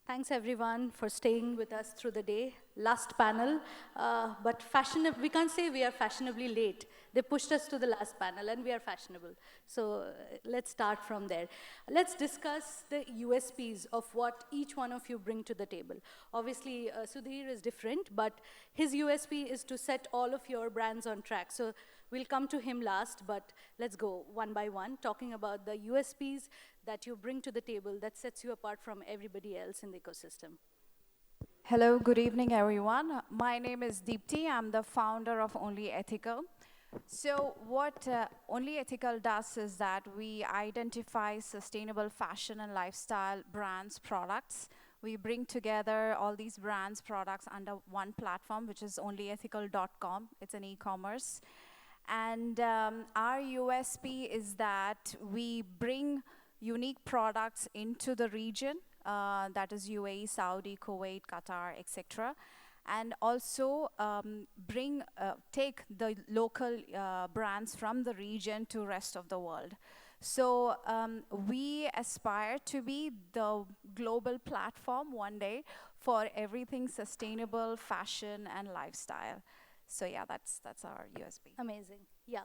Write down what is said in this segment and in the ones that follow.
Thanks everyone for staying with us through the day. Last panel, but we can't say we are fashionably late. They pushed us to the last panel and we are fashionable. So let's start from there. Let's discuss the USPs of what each one of you bring to the table. Obviously, Sudhir is different, but his USP is to set all of your brands on track. So we'll come to him last, but let's go one by one, talking about the USPs that you bring to the table that sets you apart from everybody else in the ecosystem. Hello, good evening, everyone. My name is Deepti. I'm the founder of Only Ethical. So what Only Ethical does is that we identify sustainable fashion and lifestyle brands, products. We bring together all these brands, products under one platform, which is onlyethical.com. It's an e-commerce. And our USP is that we bring unique products into the region, that is UAE, Saudi, Kuwait, Qatar, etc. And also take the local brands from the region to rest of the world. So we aspire to be the global platform one day for everything sustainable, fashion, and lifestyle. So yeah, that's our USP. Amazing. Yeah,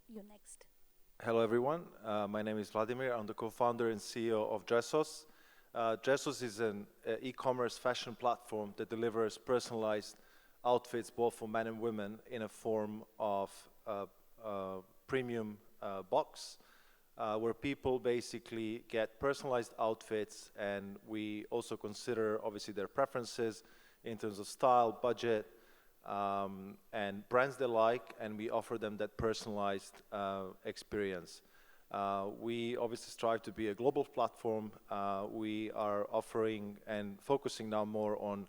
you next. Hello, everyone. My name is Vladimir. I'm the co-founder and CEO of Dressos. Dressos is an e-commerce fashion platform that delivers personalized outfits both for men and women in a form of premium box where people basically get personalized outfits, and we also consider obviously their preferences in terms of style, budget, and brands they like, and we offer them that personalized experience. We obviously strive to be a global platform. We are offering and focusing now more on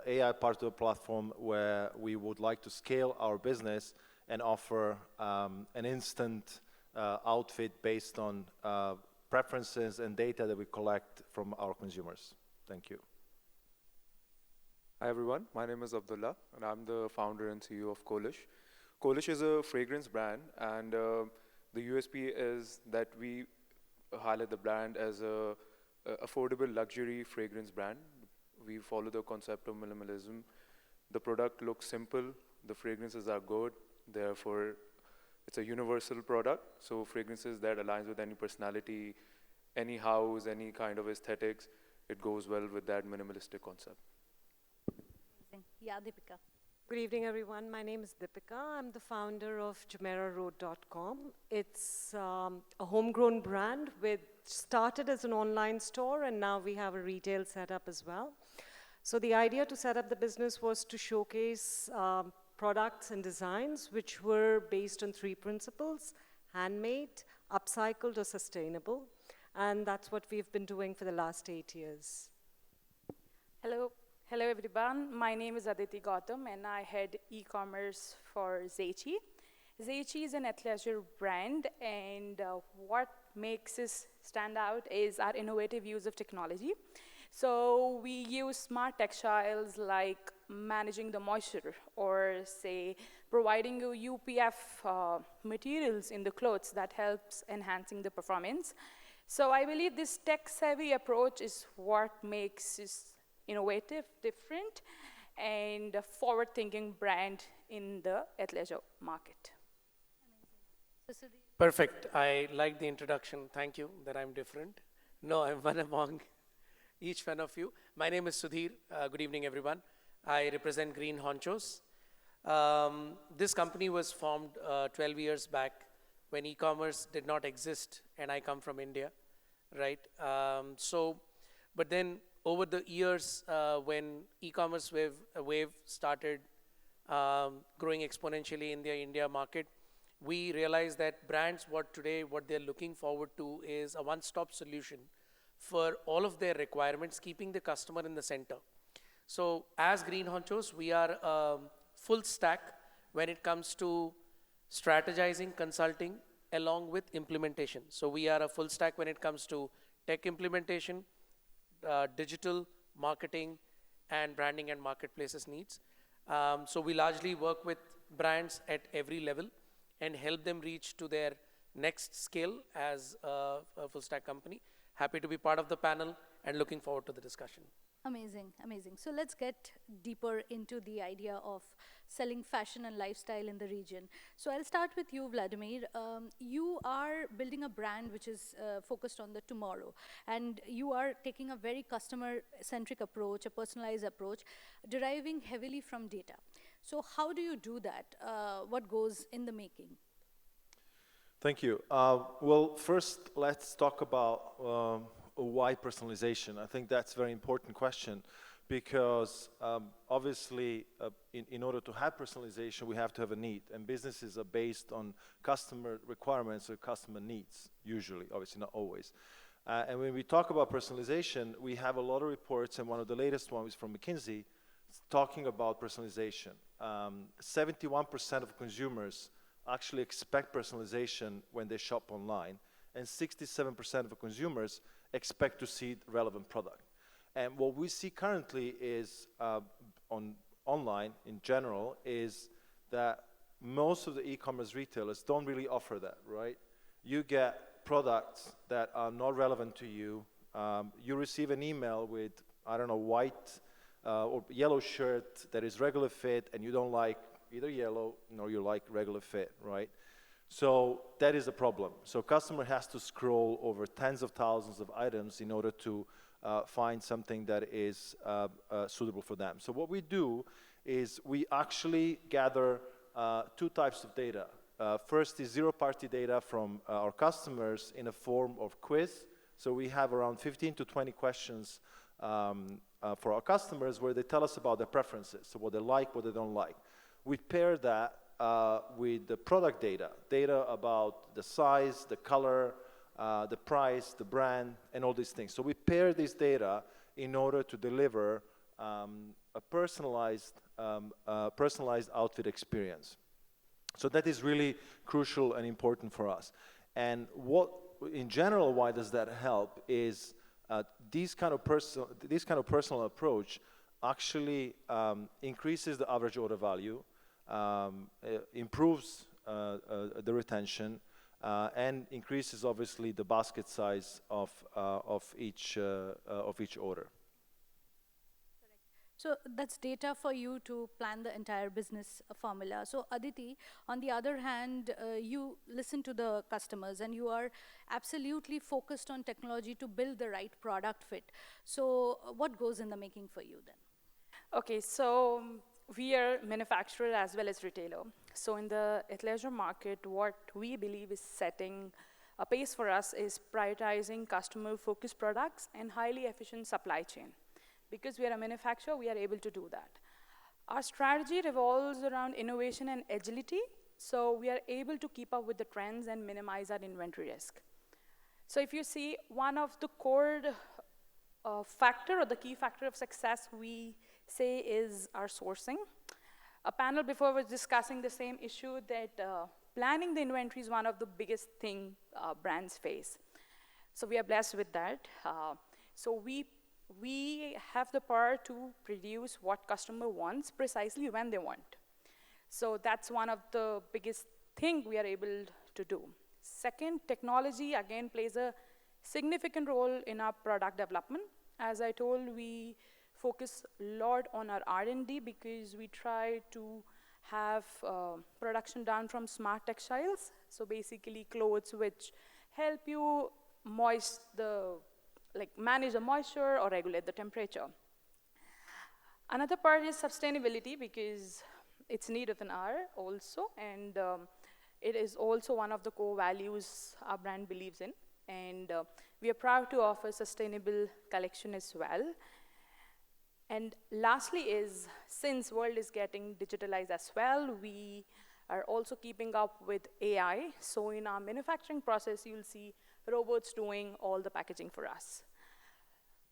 AI part of the platform, where we would like to scale our business and offer an instant outfit based on preferences and data that we collect from our consumers. Thank you. Hi everyone, my name is Abdullah and I'm the founder and CEO of Kolish. Kolish is a fragrance brand, and the USP is that we highlight the brand as a affordable luxury fragrance brand. We follow the concept of minimalism. The product looks simple, the fragrances are good, therefore it's a universal product. So fragrances that aligns with any personality, any house, any kind of aesthetics, it goes well with that minimalistic concept. Yeah, Deepika. Good evening, everyone. My name is Deepika. I'm the founder of JumeirahRoad.com. It's a homegrown brand which started as an online store, and now we have a retail setup as well. So the idea to set up the business was to showcase products and designs which were based on three principles: handmade, upcycled, or sustainable. And that's what we've been doing for the last 8 years. Hello everyone, my name is Aditi Gautam and I head e-commerce for Zaichi. Zaichi is an athleisure brand, and what makes us stand out is our innovative use of technology. So we use smart textiles like managing the moisture, or say providing you UPF materials in the clothes that helps enhancing the performance. So I believe this tech-savvy approach is what makes us innovative, different, and a forward-thinking brand in the athleisure market. Perfect. I like the introduction. Thank you that I'm different. No, I'm one among each one of you. My name is Sudhir. Good evening, everyone. I represent Green Honchos. This company was formed 12 years back when e-commerce did not exist, and I come from India, right? But then over the years, when e-commerce wave started growing exponentially in the India market, we realized that brands what they're looking forward to is a one-stop solution for all of their requirements, keeping the customer in the center. So as Green Honchos, we are full stack when it comes to strategizing, consulting, along with implementation. So we are a full stack when it comes to tech implementation, digital marketing, and branding and marketplaces needs. So we largely work with brands at every level and help them reach to their next scale as a full stack company. Happy to be part of the panel and looking forward to the discussion. Amazing, amazing. So let's get deeper into the idea of selling fashion and lifestyle in the region. So I'll start with you, Vladimir. You are building a brand which is focused on the tomorrow, and you are taking a very customer-centric approach, a personalized approach, deriving heavily from data. So how do you do that? What goes in the making? Thank you. Well, first, let's talk about why personalization. I think that's a very important question because obviously in order to have personalization, we have to have a need, and businesses are based on customer requirements or customer needs, usually, obviously not always. And when we talk about personalization, we have a lot of reports, and one of the latest ones is from McKinsey, talking about personalization. 71% of consumers actually expect personalization when they shop online, and 67% of consumers expect to see relevant product. And what we see currently is online in general is that most of the e-commerce retailers don't really offer that, right? You get products that are not relevant to you. You receive an email with, I don't know, white or yellow shirt that is regular fit, and you don't like either yellow nor you like regular fit, right? So that is the problem. So customer has to scroll over tens of thousands of items in order to find something that is suitable for them. So what we do is we actually gather two types of data. First is zero-party data from our customers in a form of quiz. So we have around 15 to 20 questions for our customers where they tell us about their preferences, so what they like, what they don't like. We pair that with the product data about the size, the color, the price, the brand, and all these things. So we pair this data in order to deliver a personalized outfit experience. So that is really crucial and important for us. And what, in general, why does that help is this kind of personal approach actually increases the average order value, improves the retention, and increases obviously the basket size of each order. So that's data for you to plan the entire business formula. So Aditi, on the other hand, you listen to the customers and you are absolutely focused on technology to build the right product fit. So what goes in the making for you then? Okay, so we are manufacturer as well as retailer. So in the athleisure market, what we believe is setting a pace for us is prioritizing customer-focused products and highly efficient supply chain. Because we are a manufacturer, we are able to do that. Our strategy revolves around innovation and agility, so we are able to keep up with the trends and minimize our inventory risk. So if you see, one of the core factor or the key factor of success we say is our sourcing. A panel before was discussing the same issue that planning the inventory is one of the biggest thing brands face. So we are blessed with that. So we have the power to produce what customer wants precisely when they want. So that's one of the biggest thing we are able to do. Second, technology again plays a significant role in our product development. As I told, we focus a lot on our R&D because we try to have production done from smart textiles. So basically clothes which help you manage the moisture or regulate the temperature. Another part is sustainability because it's need of an hour also, and it is also one of the core values our brand believes in. And we are proud to offer sustainable collection as well. And lastly is, since world is getting digitalized as well, we are also keeping up with AI. So in our manufacturing process, you'll see robots doing all the packaging for us.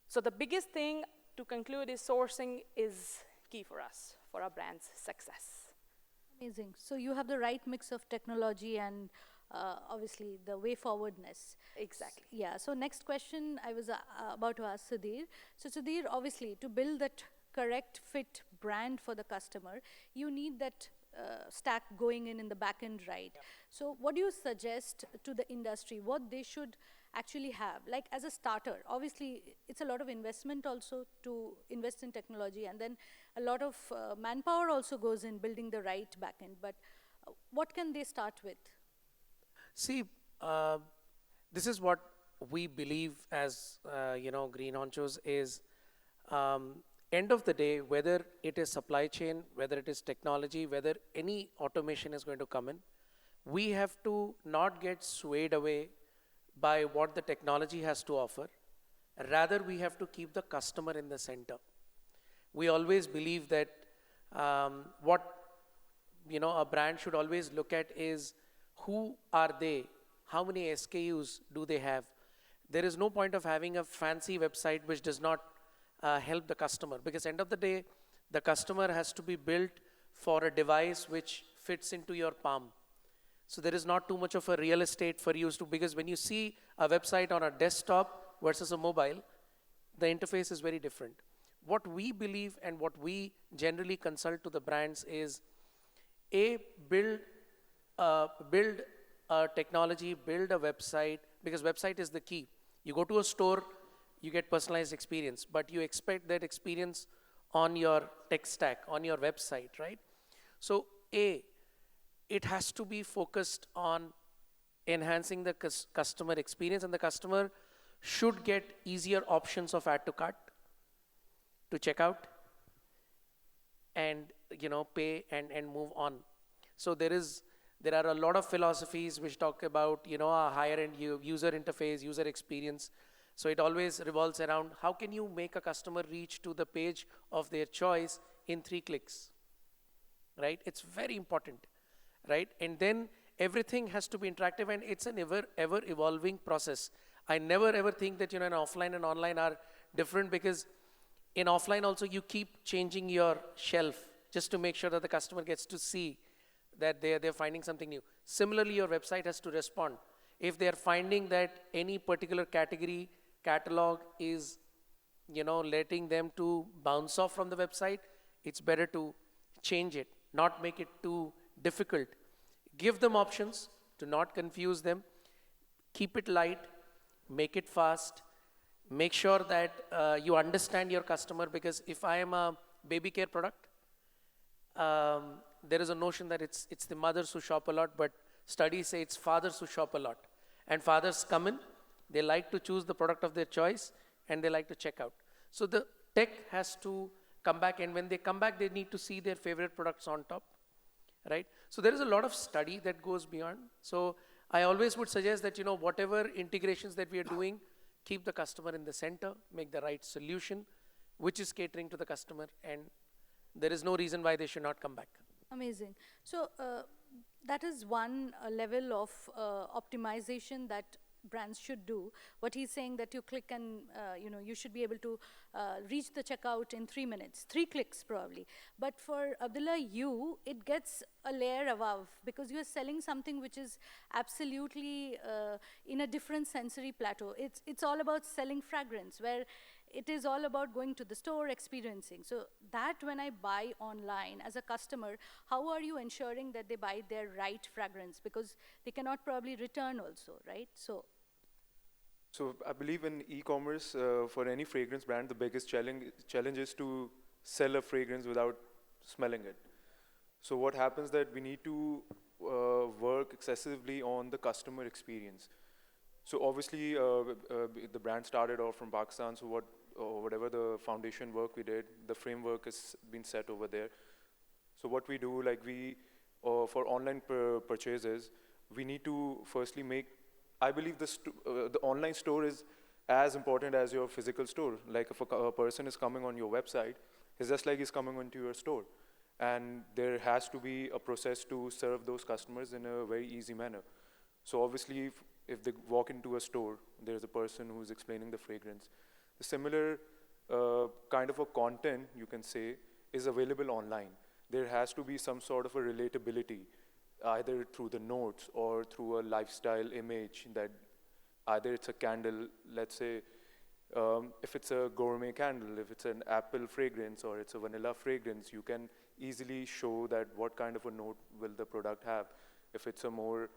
So the biggest thing to conclude is sourcing is key for us, for our brand's success. Amazing. So you have the right mix of technology and obviously the way forwardness. Exactly. Yeah, so next question I was about to ask Sudhir. So Sudhir, obviously to build that correct fit brand for the customer, you need that stack going in the back end, right? Yeah. So what do you suggest to the industry, what they should actually have, like as a starter? Obviously, it's a lot of investment also to invest in technology, and then a lot of manpower also goes in building the right backend. But what can they start with? See, uh, this is what we believe as Green Honchos is um, end of the day, whether it is supply chain, whether it is technology, whether any automation is going to come in, we have to not get swayed away by what the technology has to offer. Rather, we have to keep the customer in the center. We always believe that what a brand should always look at is who are they, how many SKUs do they have. There is no point of having a fancy website which does not help the customer, because end of the day the customer has to be built for a device which fits into your palm. So there is not too much of a real estate for you to, because when you see a website on a desktop versus a mobile, the interface is very different. What we believe and what we generally consult to the brands is build a technology, build a website, because website is the key. You go to a store, you get personalized experience, but you expect that experience on your tech stack, on your website, right? So it has to be focused on enhancing the customer experience, and the customer should get easier options of add to cart, to check out, and pay and move on. So there are a lot of philosophies which talk about a higher end user interface, user experience. So it always revolves around how can you make a customer reach to the page of their choice in 3 clicks, right? It's very important, right? And then everything has to be interactive, and it's an ever evolving process. I never ever think that an offline and online are different, because in offline also you keep changing your shelf just to make sure that the customer gets to see that they're finding something new. Similarly, your website has to respond. If they're finding that any particular category catalog is letting them to bounce off from the website, it's better to change it, not make it too difficult. Give them options, to not confuse them, keep it light, make it fast, make sure that you understand your customer, because if I am a baby care product, there is a notion that it's the mothers who shop a lot, but studies say it's fathers who shop a lot. And fathers come in, they like to choose the product of their choice, and they like to check out. So the tech has to come back, and when they come back, they need to see their favorite products on top, right? So there is a lot of study that goes beyond. So I always would suggest that, whatever integrations that we are doing, keep the customer in the center, make the right solution, which is catering to the customer, and there is no reason why they should not come back. Amazing. So that is one level of optimization that brands should do. What he's saying, that you click and you should be able to reach the checkout in 3 minutes, 3 clicks probably. But for Abdullah, it gets a layer above, because you're selling something which is absolutely in a different sensory plateau. It's all about selling fragrance, where it is all about going to the store, experiencing. So that when I buy online as a customer, how are you ensuring that they buy their right fragrance? Because they cannot probably return also, right? So I believe in e-commerce, for any fragrance brand, the biggest challenge is to sell a fragrance without smelling it. So what happens that we need to work excessively on the customer experience. So obviously, the brand started off from Pakistan, so whatever the foundation work we did, the framework has been set over there. So what we do, like for online purchases, we need to firstly I believe the online store is as important as your physical store. Like if a person is coming on your website, it's just like he's coming onto your store. And there has to be a process to serve those customers in a very easy manner. So obviously, if they walk into a store, there's a person who's explaining the fragrance. The similar kind of a content, you can say, is available online. There has to be some sort of a relatability, either through the notes or through a lifestyle image, that either it's a candle, let's say, if it's a gourmet candle, if it's an apple fragrance or it's a vanilla fragrance, you can easily show that what kind of a note will the product have. If it's a more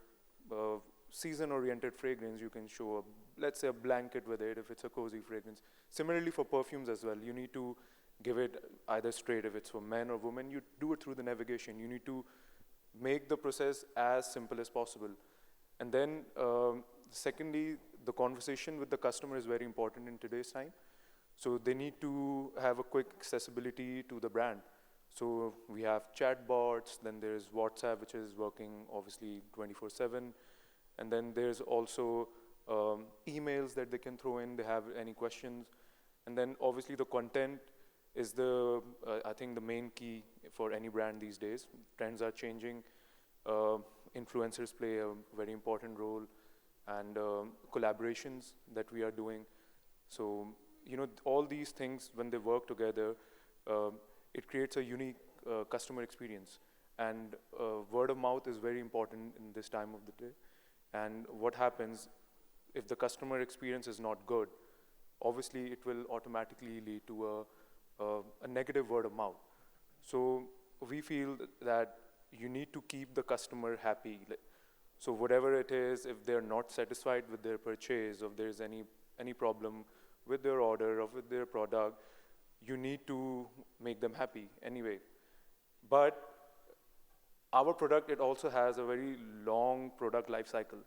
season-oriented fragrance, you can show, let's say, a blanket with it if it's a cozy fragrance. Similarly for perfumes as well, you need to give it either straight if it's for men or women. You do it through the navigation. You need to make the process as simple as possible. And then secondly, the conversation with the customer is very important in today's time. So they need to have a quick accessibility to the brand. So we have chatbots, then there's WhatsApp, which is working obviously 24/7. And then there's also emails that they can throw in, they have any questions. And then obviously the content is I think the main key for any brand these days. Trends are changing. Influencers play a very important role, and collaborations that we are doing. So, all these things, when they work together, it creates a unique customer experience. And word of mouth is very important in this time of the day. And what happens if the customer experience is not good? Obviously, it will automatically lead to a negative word of mouth. So we feel that you need to keep the customer happy. So whatever it is, if they're not satisfied with their purchase, or if there's any problem with their order or with their product, you need to make them happy anyway. But our product, it also has a very long product life cycle.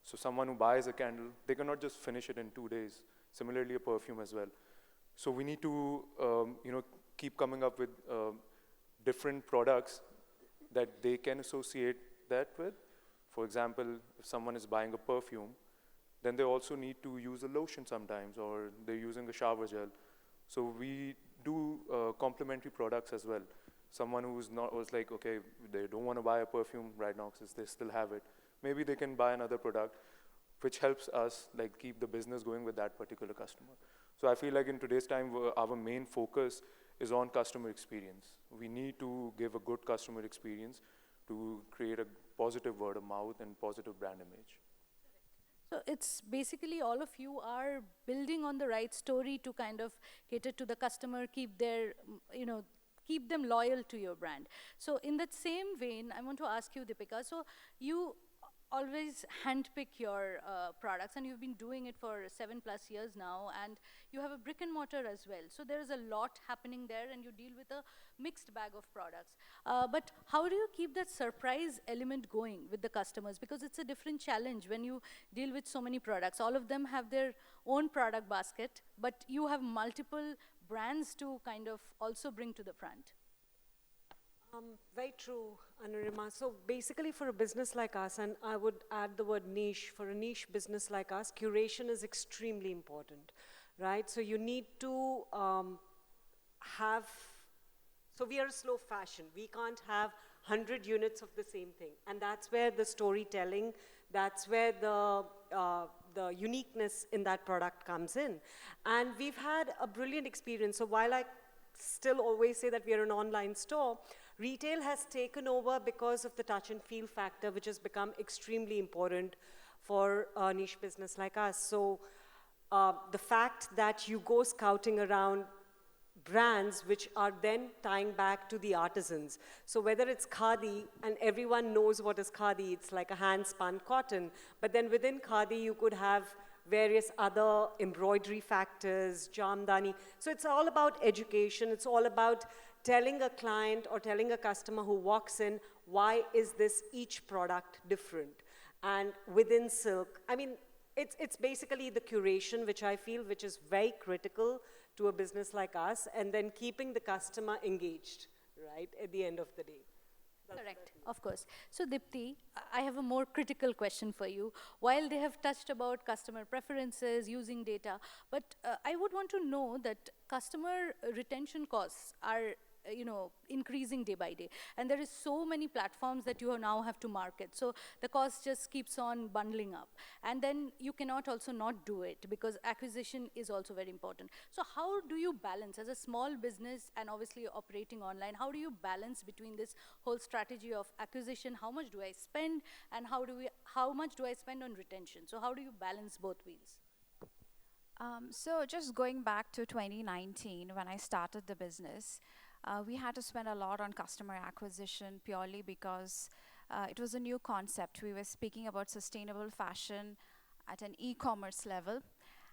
So someone who buys a candle, they cannot just finish it in 2 days. Similarly, a perfume as well. So we need to keep coming up with different products that they can associate that with. For example, if someone is buying a perfume, then they also need to use a lotion sometimes, or they're using a shower gel. So we do complementary products as well. Someone was like, okay, they don't want to buy a perfume right now since they still have it. Maybe they can buy another product, which helps us keep the business going with that particular customer. So I feel like in today's time, our main focus is on customer experience. We need to give a good customer experience to create a positive word of mouth and positive brand image. So it's basically all of you are building on the right story to kind of cater to the customer, keep them loyal to your brand. So in that same vein, I want to ask you, Deepika, so you always handpick your products, and you've been doing it for 7+ years now, and you have a brick and mortar as well. So there is a lot happening there, and you deal with a mixed bag of products. But how do you keep that surprise element going with the customers? Because it's a different challenge when you deal with so many products. All of them have their own product basket, but you have multiple brands to kind of also bring to the front. Very true, Anurima. So basically for a business like us, and I would add the word niche, for a niche business like us, curation is extremely important, right? So you need to so we are a slow fashion. We can't have 100 units of the same thing. And that's where the storytelling, that's where the uniqueness in that product comes in. And we've had a brilliant experience. So while I still always say that we are an online store, retail has taken over because of the touch and feel factor, which has become extremely important for a niche business like us. So the fact that you go scouting around brands which are then tying back to the artisans. So whether it's khadi, and everyone knows what is khadi, it's like a hand-spun cotton, but then within khadi you could have various other embroidery factors, jamdani. So it's all about education. It's all about telling a client or telling a customer who walks in, why is this each product different? And within silk, I mean, it's basically the curation, which I feel, which is very critical to a business like us, and then keeping the customer engaged, right, at the end of the day. Correct, of course. So Dipti, I have a more critical question for you. While they have touched about customer preferences, using data, but I would want to know that customer retention costs are increasing day by day. And there is so many platforms that you now have to market. So the cost just keeps on bundling up. And then you cannot also not do it because acquisition is also very important. So how do you balance as a small business and obviously operating online, how do you balance between this whole strategy of acquisition, how much do I spend, and how much do I spend on retention? So how do you balance both wheels? So just going back to 2019 when I started the business, we had to spend a lot on customer acquisition purely because It was a new concept. We were speaking about sustainable fashion at an e-commerce level.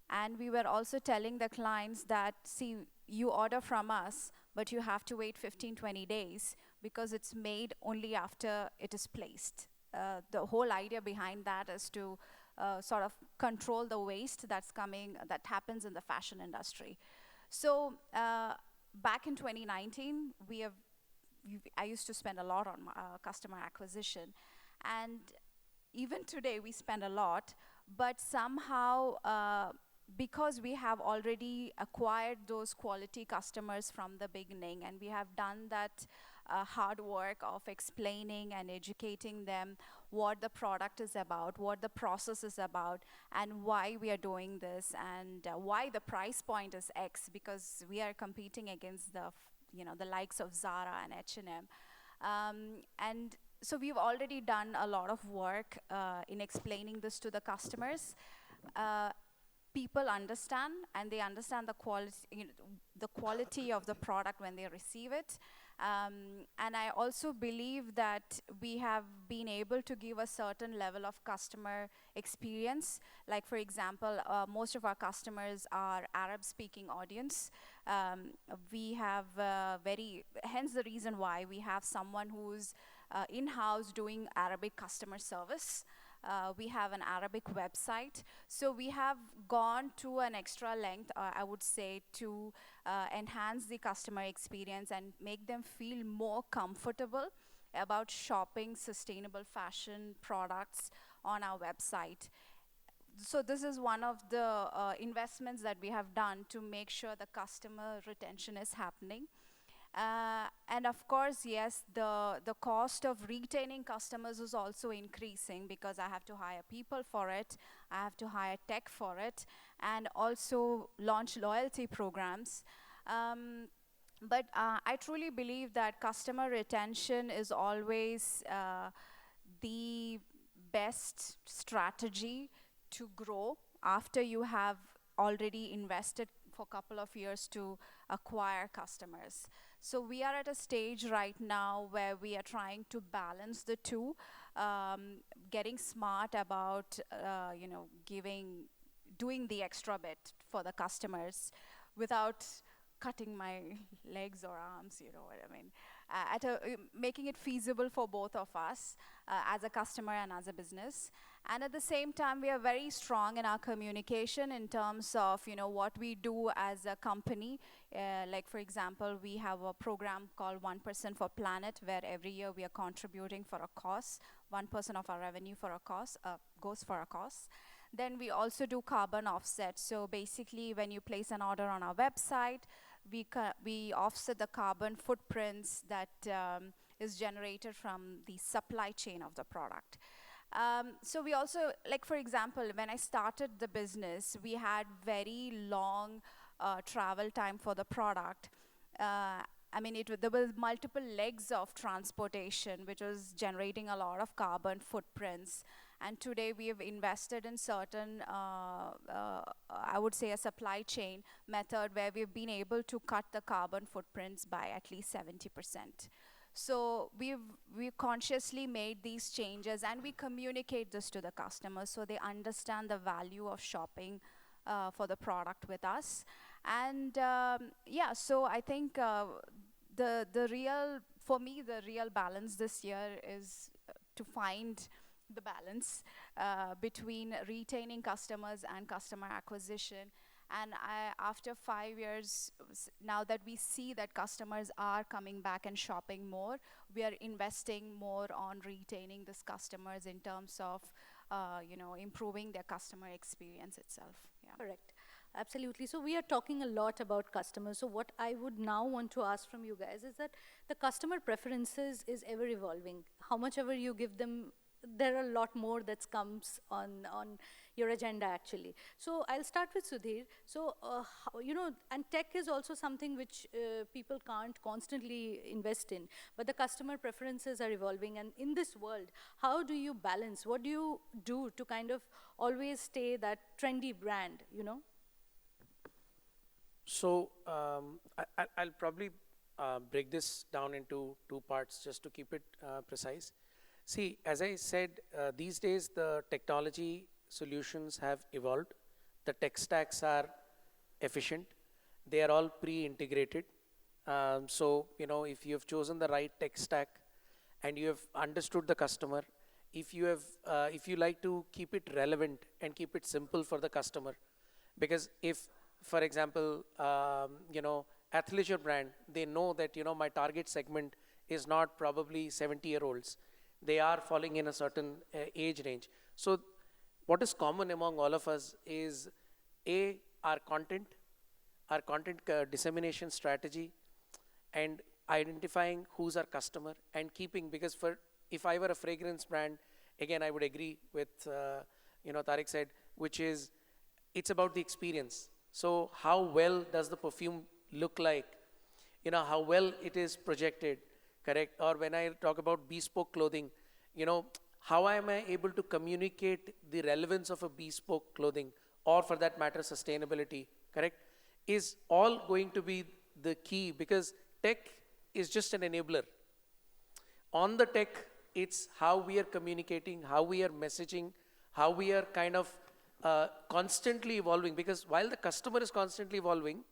And we were also telling the clients that, see, you order from us, but you have to wait 15, 20 days because it's made only after it is placed. The whole idea behind that is to sort of control the waste that happens in the fashion industry. So back in 2019, I used to spend a lot on customer acquisition. And even today, we spend a lot, but somehow, because we have already acquired those quality customers from the beginning, and we have done that hard work of explaining and educating them what the product is about, what the process is about, and why we are doing this, and why the price point is X, because we are competing against the likes of Zara and H&M. And so we've already done a lot of work in explaining this to the customers. People understand, and they understand the quality of the product when they receive it. And I also believe that we have been able to give a certain level of customer experience. Like, for example, most of our customers are Arab-speaking audience. We have hence the reason why we have someone who's in-house doing Arabic customer service. We have an Arabic website. So we have gone to an extra length, I would say, to enhance the customer experience and make them feel more comfortable about shopping sustainable fashion products on our website. So this is one of the investments that we have done to make sure the customer retention is happening. And of course, yes, the cost of retaining customers is also increasing because I have to hire people for it, I have to hire tech for it, and also launch loyalty programs. But I truly believe that customer retention is always the best strategy to grow after you have already invested for a couple of years to acquire customers. So we are at a stage right now where we are trying to balance the two, getting smart about, doing the extra bit for the customers without cutting my legs or arms, you know what I mean, making it feasible for both of us as a customer and as a business. And at the same time, we are very strong in our communication in terms of, what we do as a company. Like, for example, we have a program called 1% for Planet, where every year we are contributing for a cause. 1% of our revenue for a cause goes for a cause. Then we also do carbon offset. So basically, when you place an order on our website, we offset the carbon footprints that is generated from the supply chain of the product. So we also, like, for example, when I started the business, we had very long travel time for the product. There were multiple legs of transportation, which was generating a lot of carbon footprints. And today we have invested in certain, I would say, a supply chain method where we've been able to cut the carbon footprints by at least 70%. So we've consciously made these changes, and we communicate this to the customers so they understand the value of shopping for the product with us. And so I think the real balance this year is to find the balance between retaining customers and customer acquisition. And after 5 years, now that we see that customers are coming back and shopping more, we are investing more on retaining these customers in terms of, improving their customer experience itself. Yeah. Correct. Absolutely. So we are talking a lot about customers. So what I would now want to ask from you guys is that the customer preferences is ever evolving. How much ever you give them, there are a lot more that comes on your agenda, actually. So I'll start with Sudhir. So, and tech is also something which people can't constantly invest in, but the customer preferences are evolving. And in this world, how do you balance? What do you do to kind of always stay that trendy brand, So I'll probably break this down into two parts just to keep it precise. See, as I said, these days the technology solutions have evolved. The tech stacks are efficient. They are all pre-integrated. So, if you have chosen the right tech stack and you have understood the customer, if you like to keep it relevant and keep it simple for the customer, because if, for example, athleisure brand, they know that, my target segment is not probably 70-year-olds. They are falling in a certain age range. So what is common among all of us is our content dissemination strategy, and identifying who's our customer and keeping, because if I were a fragrance brand, again, I would agree with, Tariq said, which is, it's about the experience. So how well does the perfume look like? How well it is projected, correct? Or when I talk about bespoke clothing, how am I able to communicate the relevance of a bespoke clothing, or for that matter, sustainability, correct? Is all going to be the key, because tech is just an enabler. On the tech, it's how we are communicating, how we are messaging, how we are kind of constantly evolving, because while the customer is constantly evolving,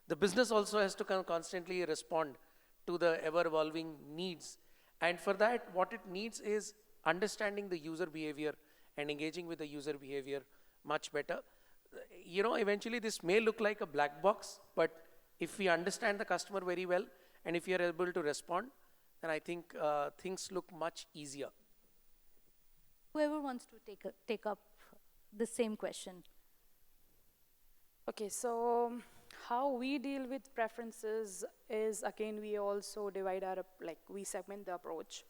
the business also has to constantly respond to the ever-evolving needs. And for that, what it needs is understanding the user behavior and engaging with the user behavior much better. Eventually this may look like a black box, but if we understand the customer very well, and if we are able to respond, then I think things look much easier. Whoever wants to take up the same question. Okay, so how we deal with preferences is, again, we also divide we segment the approach.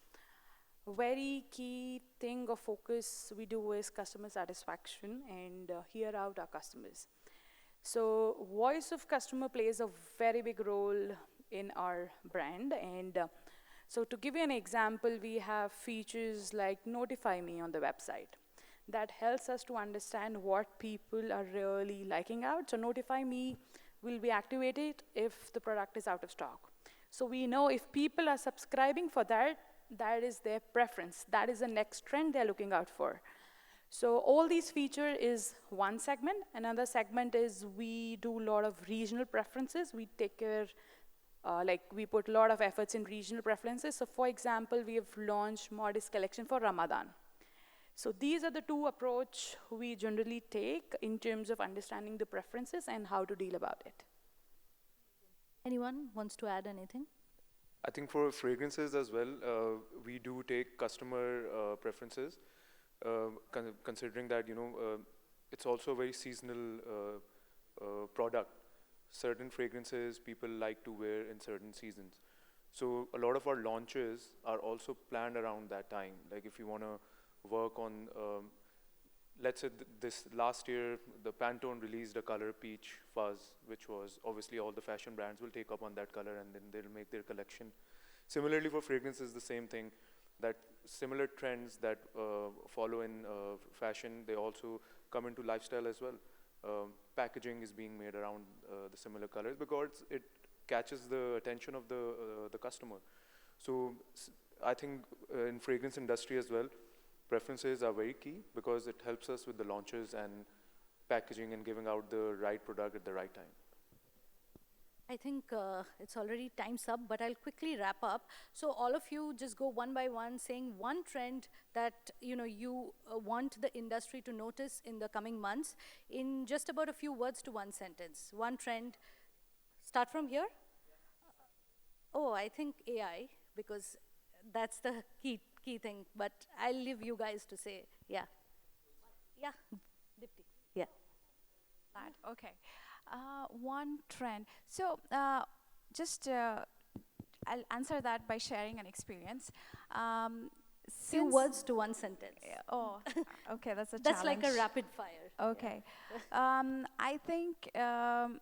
Very key thing of focus we do is customer satisfaction and hear out our customers. So voice of customer plays a very big role in our brand. And so to give you an example, we have features like Notify Me on the website that helps us to understand what people are really liking out. So Notify Me will be activated if the product is out of stock. So we know if people are subscribing for that, that is their preference. That is the next trend they're looking out for. So all these features is one segment. Another segment is we do a lot of regional preferences. We take care, we put a lot of efforts in regional preferences. So for example, we have launched modest collection for Ramadan. So these are the two approach we generally take in terms of understanding the preferences and how to deal about it. Anyone wants to add anything? I think for fragrances as well, we do take customer preferences, considering that, it's also a very seasonal product. Certain fragrances people like to wear in certain seasons. So a lot of our launches are also planned around that time. Like if you want to work on, let's say this last year, the Pantone released a color Peach Fuzz, which was obviously all the fashion brands will take up on that color and then they'll make their collection. Similarly for fragrances, the same thing, that similar trends that follow in fashion, they also come into lifestyle as well. Packaging is being made around the similar colors because it catches the attention of the customer. So I think in fragrance industry as well, preferences are very key because it helps us with the launches and packaging and giving out the right product at the right time. I think it's already time's up, but I'll quickly wrap up. So all of you just go one by one saying one trend that you want the industry to notice in the coming months in just about a few words to one sentence. One trend. Start from here? Oh, I think AI, because that's the key thing, but I'll leave you guys to say, yeah. Yeah, Dipti, yeah. Okay. One trend. So I'll answer that by sharing an experience. Few words to one sentence. Oh, okay, that's a That's challenge. like a rapid fire. Okay. I think the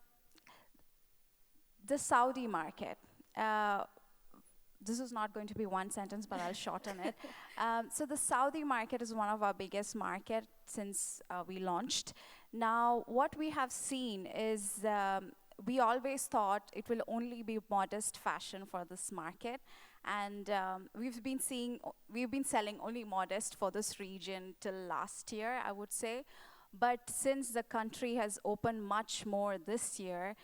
Saudi market. This is not going to be one sentence, but I'll shorten it. So the Saudi market is one of our biggest markets since we launched. Now, what we have seen is we always thought it will only be modest fashion for this market. And we've been selling only Modest for this region till last year, I would say. But since the country has opened much more this year,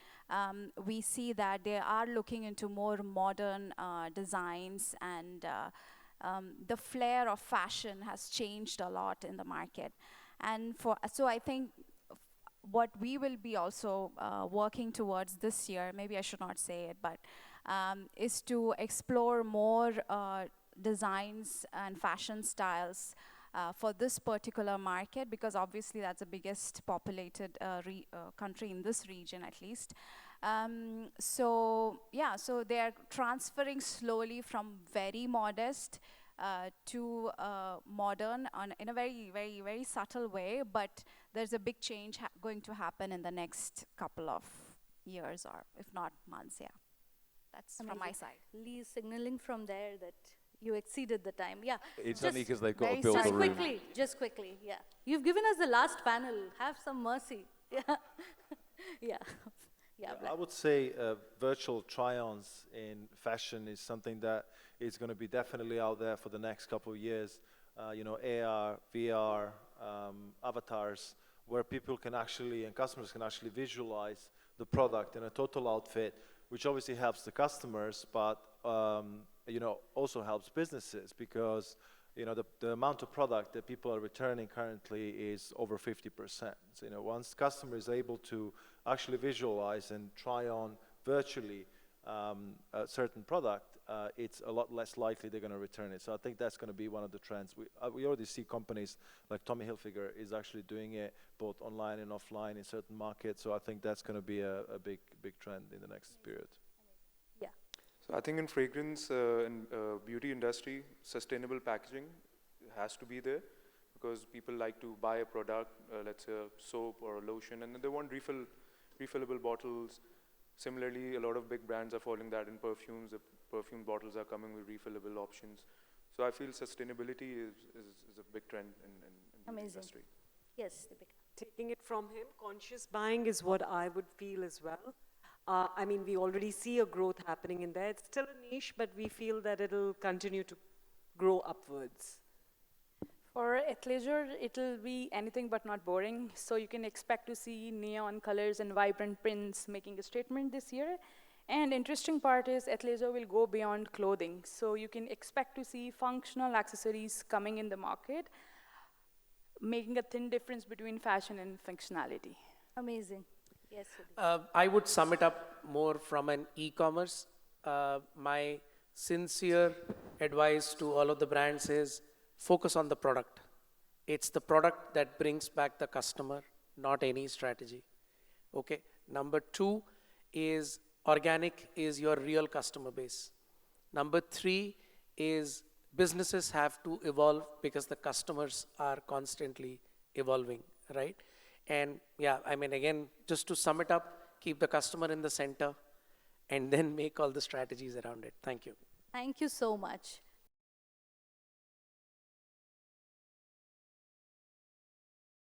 we see that they are looking into more modern designs, and the flair of fashion has changed a lot in the market. And so I think what we will be also working towards this year, maybe I should not say it, but is to explore more designs and fashion styles for this particular market, because obviously that's the biggest populated country in this region, at least. So yeah, so they are transferring slowly from very modest to modern in a very, very, very subtle way, but there's a big change going to happen in the next couple of years, or if not months. Yeah, that's from my side. Lee is signaling from there that you exceeded the time. Yeah. It's just only because they've got to very build just the room. quickly, just quickly. Yeah. You've given us the last panel. Have some mercy. Yeah. Yeah. Yeah. I would say virtual try-ons in fashion is something that is going to be definitely out there for the next couple of years. You know, AR, VR, avatars, where people can actually, and customers can actually visualize the product in a total outfit, which obviously helps the customers, but you know, also helps businesses, because you know, the amount of product that people are returning currently is over 50%. So, you know, once customer is able to actually visualize and try on virtually a certain product, it's a lot less likely they're going to return it. So I think that's going to be one of the trends. We already see companies like Tommy Hilfiger is actually doing it both online and offline in certain markets. So I think that's going to be a big trend in the next period. Yeah. So I think in fragrance and beauty industry, sustainable packaging has to be there, because people like to buy a product, let's say a soap or a lotion, and then they want refillable bottles. Similarly, a lot of big brands are following that in perfumes. The perfume bottles are coming with refillable options. So I feel sustainability is a big trend in the industry. Yes, Deepika. Taking it from him, conscious buying is what I would feel as well. I mean, we already see a growth happening in there. It's still a niche, but we feel that it'll continue to grow upwards. For athleisure, it'll be anything but not boring. So you can expect to see neon colors and vibrant prints making a statement this year. And interesting part is athleisure will go beyond clothing. So you can expect to see functional accessories coming in the market, making a thin difference between fashion and functionality. Amazing. Yes. Sudhir. I would sum it up more from an e-commerce. My sincere advice to all of the brands is focus on the product. It's the product that brings back the customer, not any strategy. Okay. Number 2 is organic is your real customer base. Number 3 is businesses have to evolve because the customers are constantly evolving, right? And yeah, I mean, again, just to sum it up, keep the customer in the center and then make all the strategies around it. Thank you. Thank you so much.